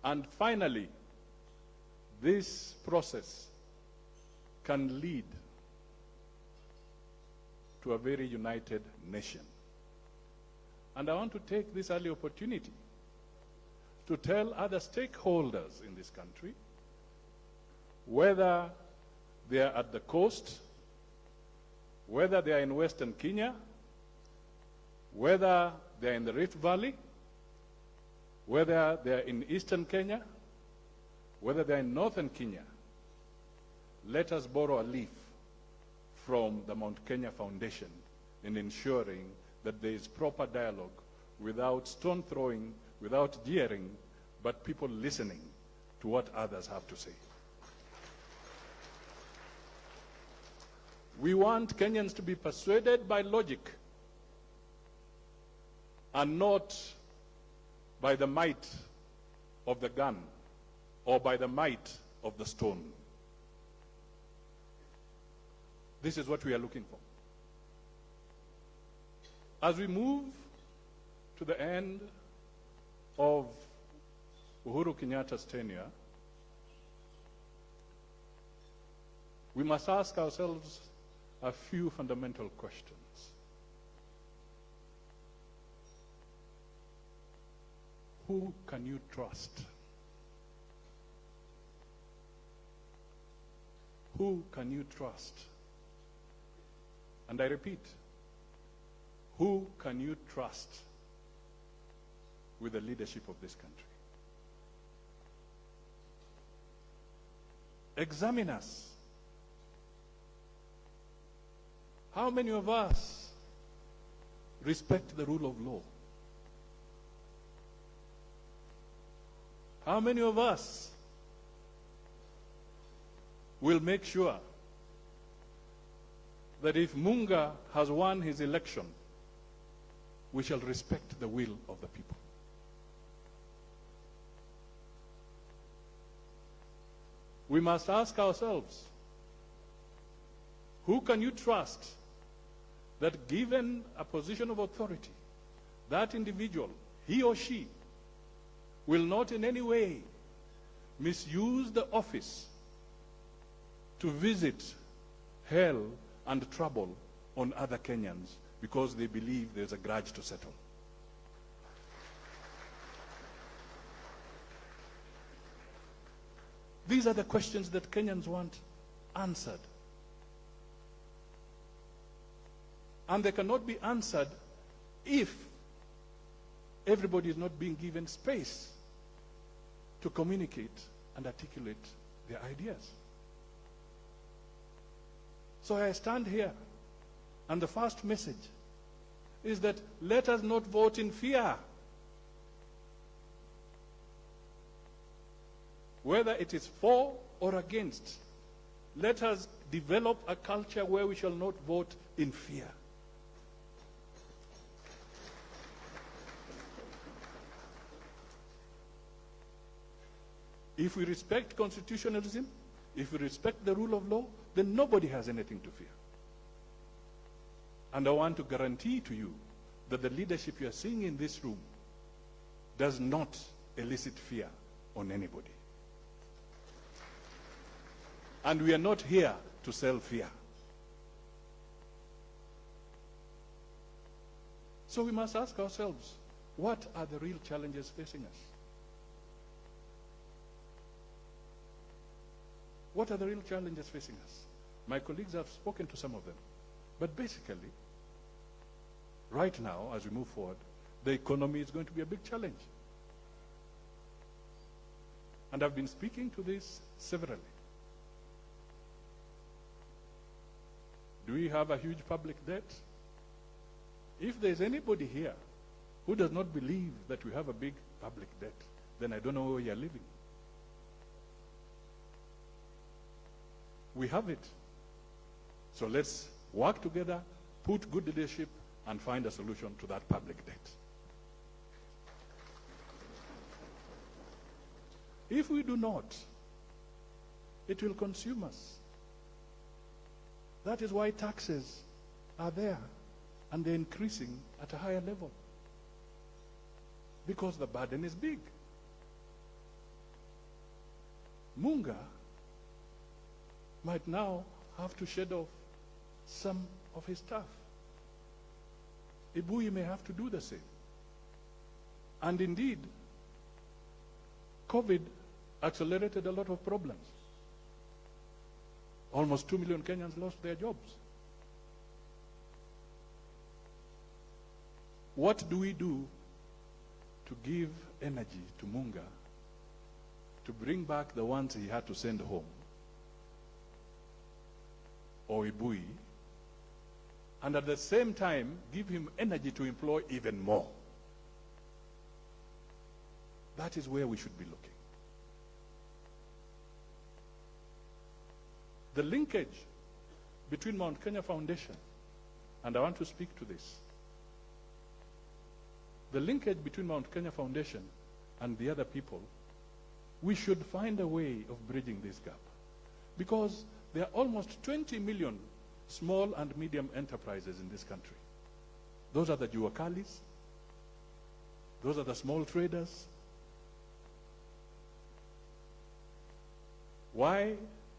And finally, this process can lead to a very united nation. And I want to take this early opportunity to tell other stakeholders in this country, whether they are at the coast, whether they are in Western Kenya, whether they are in the Rift Valley, whether they are in Eastern Kenya, whether they are in Northern Kenya, let us borrow a leaf from the Mount Kenya Foundation in ensuring that there is proper dialogue without stone throwing, without jeering, but people listening to what others have to say. We want Kenyans to be persuaded by logic and not by the might of the gun or by the might of the stone. This is what we are looking for. As we move to the end of Uhuru Kenyatta's tenure, we must ask ourselves a few fundamental questions. Who can you trust? Who can you trust? And I repeat, who can you trust with the leadership of this country? Examine us. How many of us respect the rule of law? How many of us will make sure that if Munga has won his election, we shall respect the will of the people? We must ask ourselves, who can you trust that given a position of authority, that individual, he or she, will not in any way misuse the office to visit hell and trouble on other Kenyans because they believe there's a grudge to settle? These are the questions that Kenyans want answered. And they cannot be answered if everybody is not being given space to communicate and articulate their ideas. So I stand here, and the first message is that let us not vote in fear. Whether it is for or against, let us develop a culture where we shall not vote in fear. If we respect constitutionalism, if we respect the rule of law, then nobody has anything to fear. And I want to guarantee to you that the leadership you are seeing in this room does not elicit fear on anybody. And we are not here to sell fear. So we must ask ourselves, what are the real challenges facing us? What are the real challenges facing us? My colleagues have spoken to some of them. But basically, right now, as we move forward, the economy is going to be a big challenge. And I've been speaking to this severally. Do we have a huge public debt? If there's anybody here who does not believe that we have a big public debt, then I don't know where you're living. We have it. So let's work together, put good leadership, and find a solution to that public debt. If we do not, it will consume us. That is why taxes are there, and they're increasing at a higher level. Because the burden is big. Munga might now have to shed off some of his staff. Ebui may have to do the same. And indeed, COVID accelerated a lot of problems. Almost 2 million Kenyans lost their jobs. What do we do to give energy to Munga to bring back the ones he had to send home, or Ebui, and at the same time give him energy to employ even more? That is where we should be looking. The linkage between Mount Kenya Foundation, and I want to speak to this, the linkage between Mount Kenya Foundation and the other people, we should find a way of bridging this gap. Because there are almost 20 million small and medium enterprises in this country. Those are the juakalis, those are the small traders. Why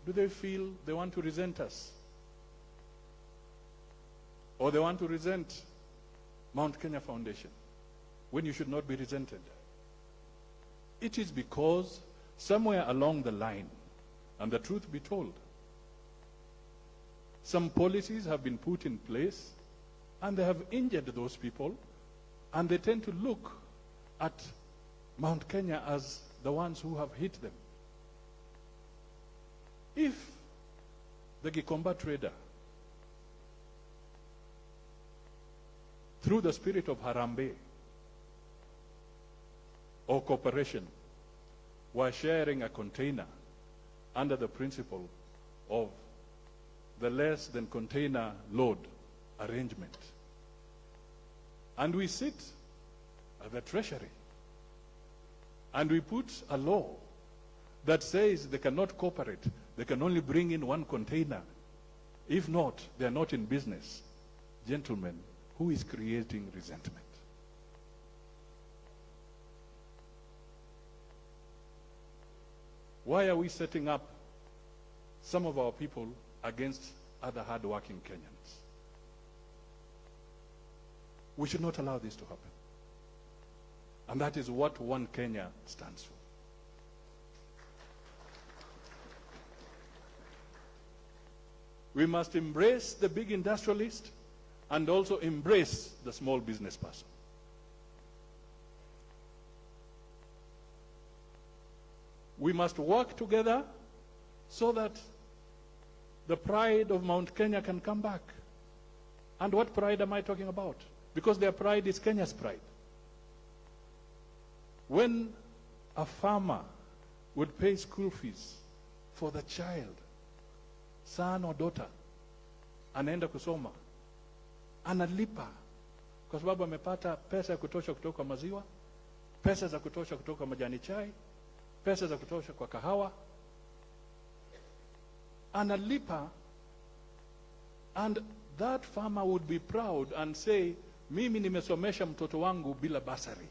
do they feel they want to resent us? Or they want to resent Mount Kenya Foundation when you should not be resented? It is because somewhere along the line, and the truth be told, some policies have been put in place and they have injured those people, and they tend to look at Mount Kenya as the ones who have hit them. If the Gikomba trader, through the spirit of Harambee or cooperation, were sharing a container under the principle of the less than container load arrangement, and we sit at the Treasury and we put a law that says they cannot cooperate, they can only bring in one container. If not, they are not in business. Gentlemen, who is creating resentment? Why are we setting up some of our people against other hard-working Kenyans? We should not allow this to happen. And that is what One Kenya stands for. We must embrace the big industrialist and also embrace the small business person. We must work together so that the pride of Mount Kenya can come back. And what pride am I talking about? Because their pride is Kenya's pride. When a farmer would pay school fees for the child, son or daughter, anaenda kusoma, analipa kwa sababu amepata pesa ya kutosha kutoka maziwa, pesa za kutosha kutoka majani chai, pesa za kutosha kwa kahawa, analipa, and that farmer would be proud and say, mimi nimesomesha mtoto wangu bila basari.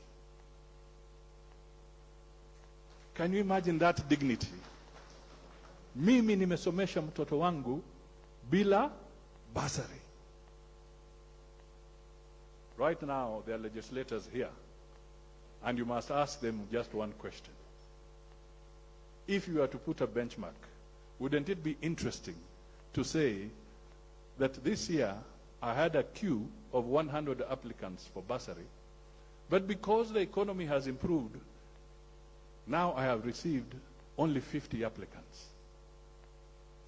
Can you imagine that dignity? Mimi nimesomesha mtoto wangu bila basari. Right now, there are legislators here, and you must ask them just one question. If you were to put a benchmark, wouldn't it be interesting to say that this year I had a queue of 100 applicants for bursary, but because the economy has improved, now I have received only 50 applicants,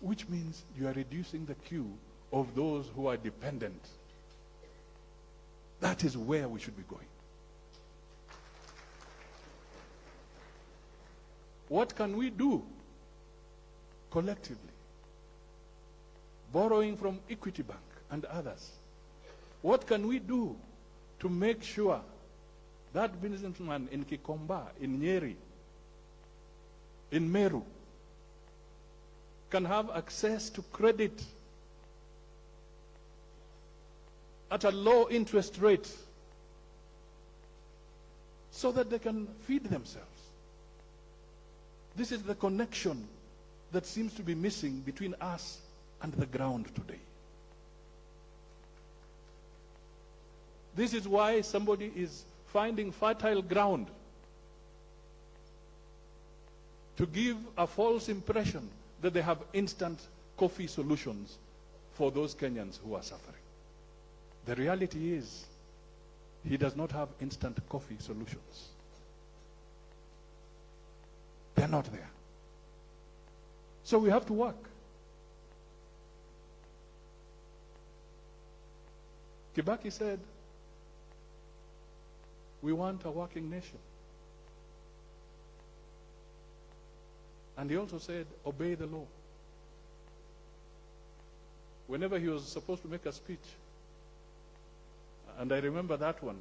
which means you are reducing the queue of those who are dependent. That is where we should be going. What can we do collectively? Borrowing from Equity Bank and others. What can we do to make sure that businessman in Kikomba, in Nyeri, in Meru, can have access to credit at a low interest rate so that they can feed themselves? This is the connection that seems to be missing between us and the ground today. This is why somebody is finding fertile ground to give a false impression that they have instant coffee solutions for those Kenyans who are suffering. The reality is, he does not have instant coffee solutions. They're not there. So we have to work. Kibaki said, we want a working nation. And he also said, obey the law. Whenever he was supposed to make a speech, and I remember that one,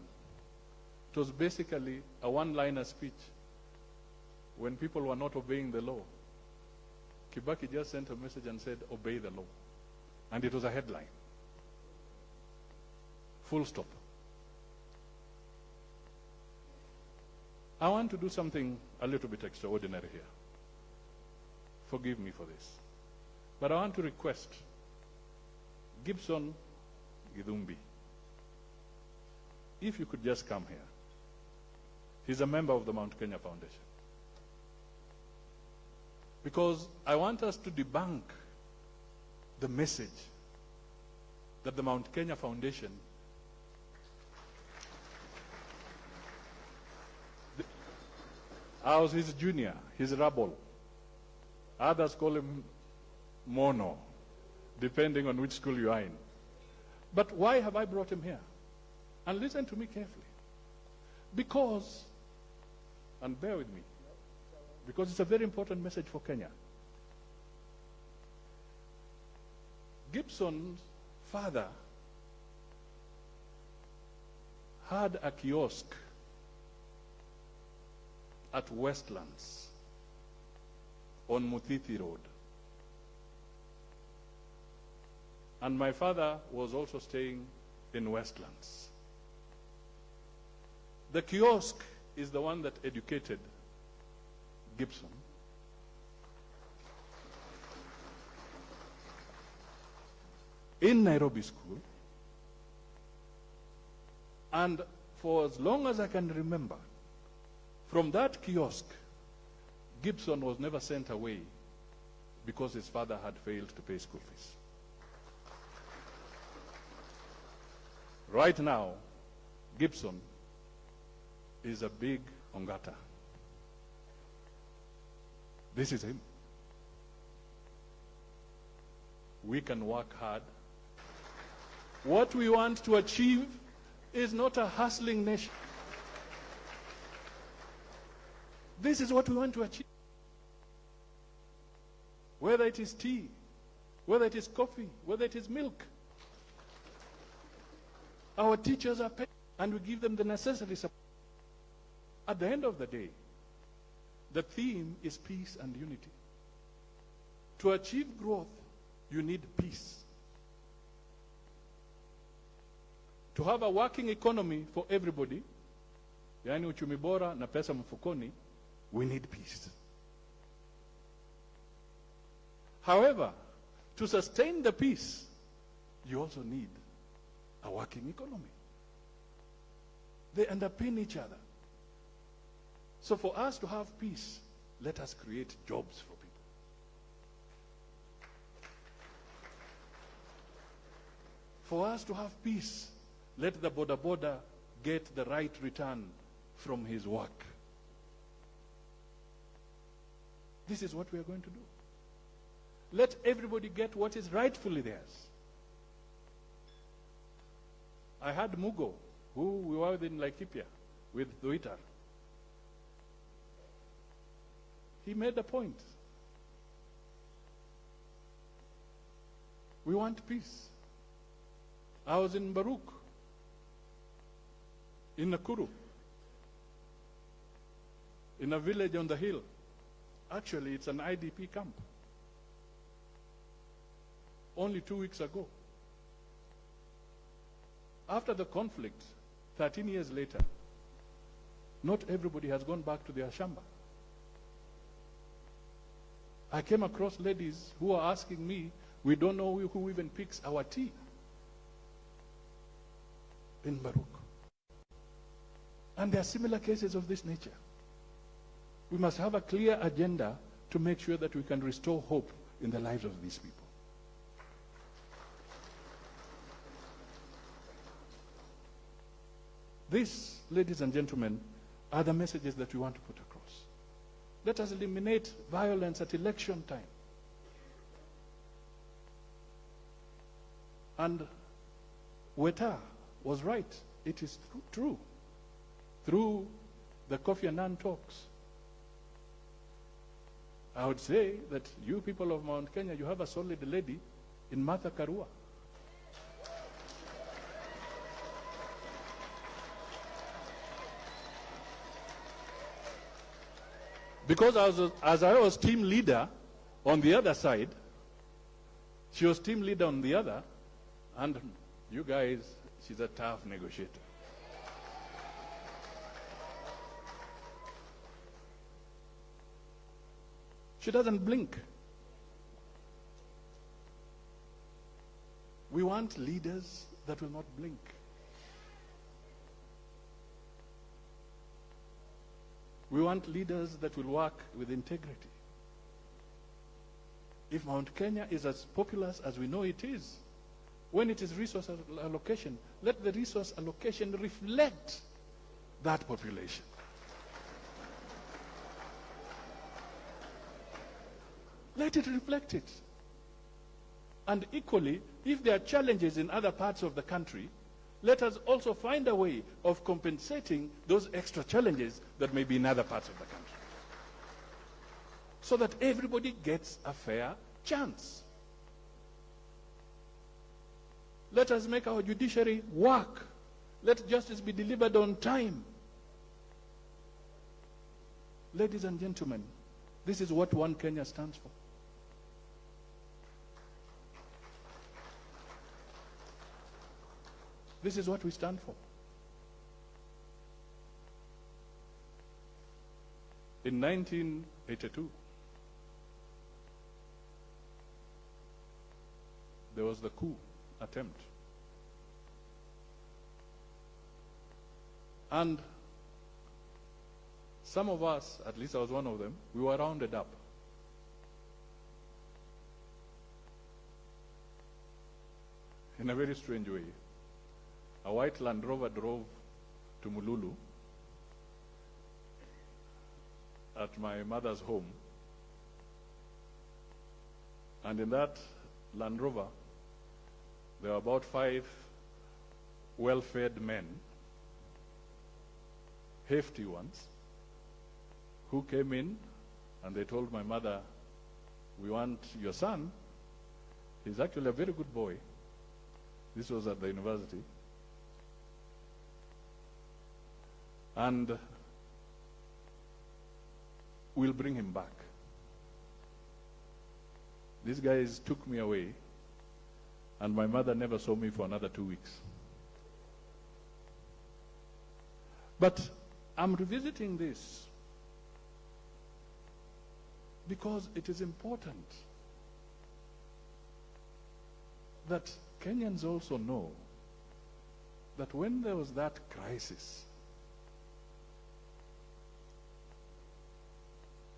it was basically a one-liner speech when people were not obeying the law. Kibaki just sent a message and said, obey the law. And it was a headline. Full stop. I want to do something a little bit extraordinary here. Forgive me for this. But I want to request Gibson Githumbi, if you could just come here. He's a member of the Mount Kenya Foundation. Because I want us to debunk the message that the Mount Kenya Foundation, I was his junior, his rebel. Others call him Mono, depending on which school you are in. But why have I brought him here? And listen to me carefully. Because, and bear with me, because it's a very important message for Kenya. Gibson's father had a kiosk at Westlands on Muthithi Road. And my father was also staying in Westlands. The kiosk is the one that educated Gibson. In Nairobi School. And for as long as I can remember, from that kiosk, Gibson was never sent away because his father had failed to pay school fees. Right now, Gibson is a big Ongata. This is him. We can work hard. What we want to achieve is not a hustling nation. This is what we want to achieve. Whether it is tea, whether it is coffee, whether it is milk. Our teachers are paid, and we give them the necessary support. At the end of the day, the theme is peace and unity. To achieve growth, you need peace. To have a working economy for everybody, yani uchumi bora na pesa mfukoni, we need peace. However, to sustain the peace, you also need a working economy. They underpin each other. So for us to have peace, let us create jobs for people. For us to have peace, let the boda get the right return from his work. This is what we are going to do. Let everybody get what is rightfully theirs. I had Mugo, who we were in Laikipia with Duitar. He made a point. We want peace. I was in Baruch, in Nakuru, in a village on the hill. Actually, it's an IDP camp. Only 2 weeks ago. After the conflict, 13 years later, not everybody has gone back to their shamba. I came across ladies who are asking me, we don't know who even picks our tea in Baruch. And there are similar cases of this nature. We must have a clear agenda to make sure that we can restore hope in the lives of these people. These, ladies and gentlemen, are the messages that we want to put across. Let us eliminate violence at election time. And Weta was right. It is true. Through the Kofi Annan talks, I would say that you people of Mount Kenya, you have a solid lady in Martha Karua. Because as I was team leader on the other side, she was team leader on the other, and you guys, she's a tough negotiator. She doesn't blink. We want leaders that will not blink. We want leaders that will work with integrity. If Mount Kenya is as populous as we know it is, when it is resource allocation, let the resource allocation reflect that population. Let it reflect it. And equally, if there are challenges in other parts of the country, let us also find a way of compensating those extra challenges that may be in other parts of the country, so that everybody gets a fair chance. Let us make our judiciary work. Let justice be delivered on time. Ladies and gentlemen, this is what One Kenya stands for. This is what we stand for. In 1982, there was the coup attempt. And some of us, at least I was one of them, we were rounded up. In a very strange way. A white Land Rover drove to Mululu at my mother's home. And in that Land Rover, there were about 5 well-fed men, hefty ones, who came in and they told my mother, we want your son. He's actually a very good boy. This was at the university. And we'll bring him back. These guys took me away, and my mother never saw me for another 2 weeks. But I'm revisiting this because it is important that Kenyans also know that when there was that crisis,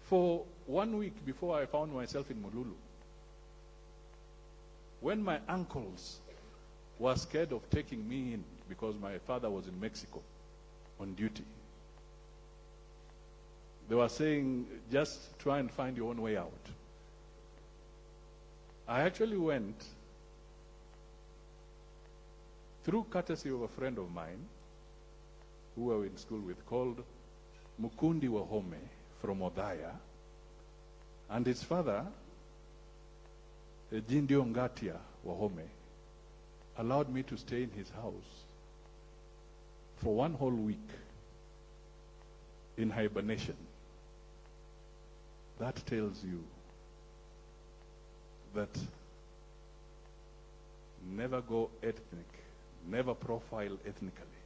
for 1 week before I found myself in Mululu, when my uncles were scared of taking me in because my father was in Mexico on duty, they were saying, just try and find your own way out. I actually went through courtesy of a friend of mine who I was in school with, called Mukundi Wahome from Odaya, and his father, Jindio Ngatia Wahome, allowed me to stay in his house for 1 whole week in hibernation. That tells you that never go ethnic, never profile ethnically,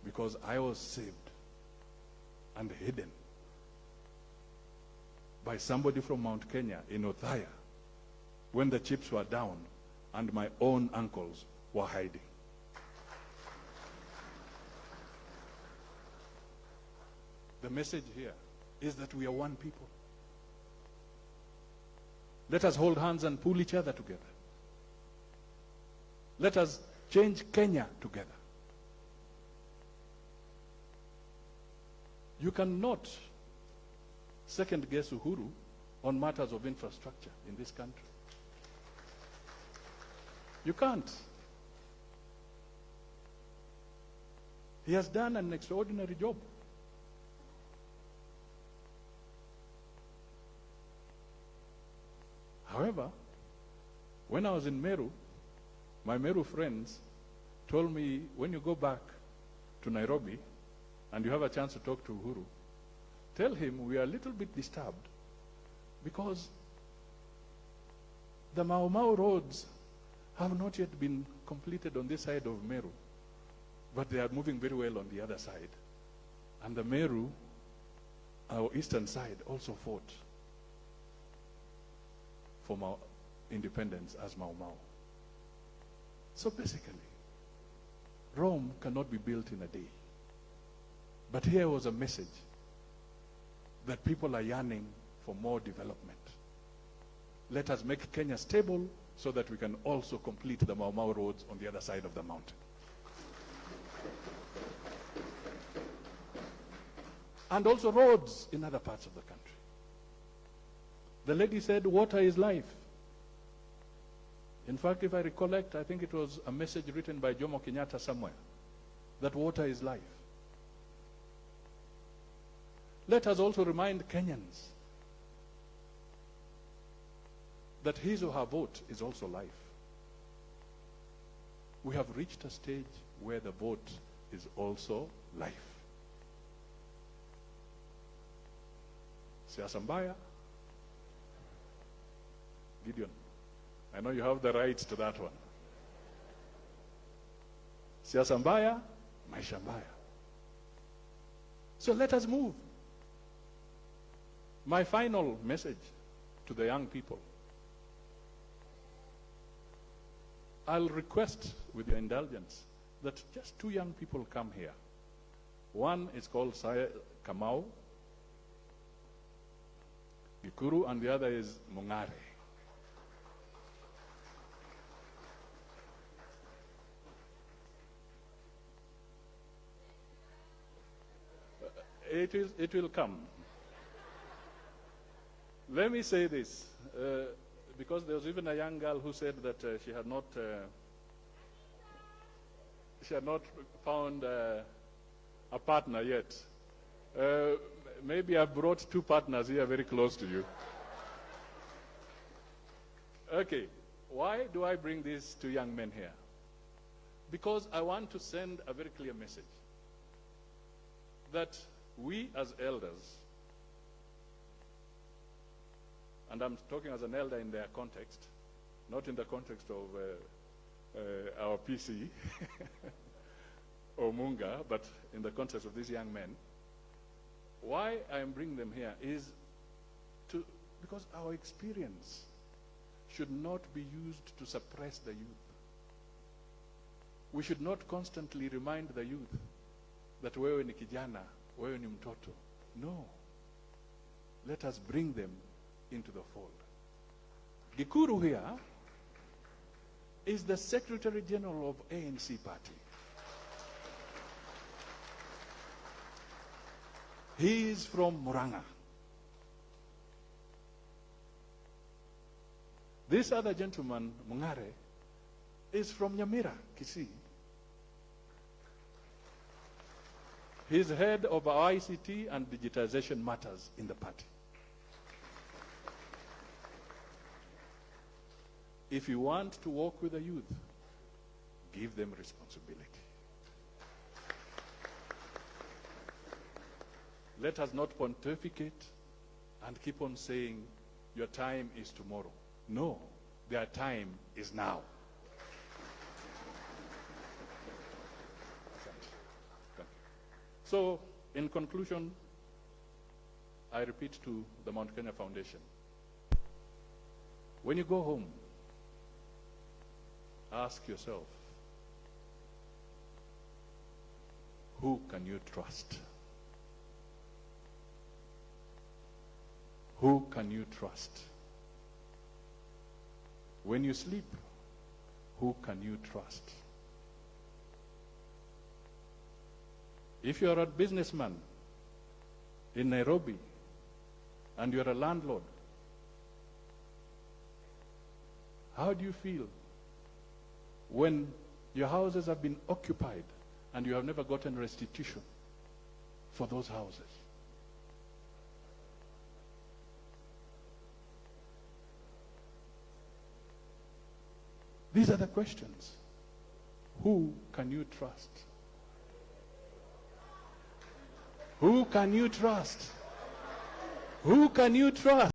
because I was saved and hidden by somebody from Mount Kenya in Othaya when the chips were down and my own uncles were hiding. The message here is that we are one people. Let us hold hands and pull each other together. Let us change Kenya together. You cannot second guess Uhuru on matters of infrastructure in this country. You can't. He has done an extraordinary job. However, when I was in Meru, my Meru friends told me, when you go back to Nairobi and you have a chance to talk to Uhuru, tell him we are a little bit disturbed because the Mau Mau roads have not yet been completed on this side of Meru, but they are moving very well on the other side. And the Meru, our eastern side, also fought for independence as Mau Mau. So basically, Rome cannot be built in a day. But here was a message that people are yearning for more development. Let us make Kenya stable so that we can also complete the Mau Mau roads on the other side of the mountain. And also roads in other parts of the country. The lady said, water is life. In fact, if I recollect, I think it was a message written by Jomo Kenyatta somewhere, that water is life. Let us also remind Kenyans that his or her vote is also life. We have reached a stage where the vote is also life. Siasa mbaya. Gideon, I know you have the rights to that one. Siasa mbaya, maisha mbaya. So let us move. My final message to the young people. I'll request, with your indulgence, that just 2 young people come here. One is called Kamau Gikuru, and the other is Mungare. It will come. Let me say this, because there was even a young girl who said that she had not found a partner yet. Maybe I brought 2 partners here very close to you. Okay, why do I bring these 2 young men here? Because I want to send a very clear message that we as elders, and I'm talking as an elder in their context, not in the context of our PC or Munga, but in the context of these young men. Why I am bringing them here is because our experience should not be used to suppress the youth. We should not constantly remind the youth that wewe ni kijana, wewe ni mtoto. No. Let us bring them into the fold. Gikuru here is the Secretary General of ANC party. He is from Muranga. This other gentleman, Mungare, is from Nyamira, Kisii. He is head of ICT and digitization matters in the party. If you want to work with the youth, give them responsibility. Let us not pontificate and keep on saying, your time is tomorrow. No, their time is now. Thank you. So, in conclusion, I repeat to the Mount Kenya Foundation, when you go home, ask yourself, who can you trust? Who can you trust? When you sleep, who can you trust? If you are a businessman in Nairobi and you are a landlord, how do you feel when your houses have been occupied and you have never gotten restitution for those houses? These are the questions. Who can you trust? Who can you trust? Who can you trust?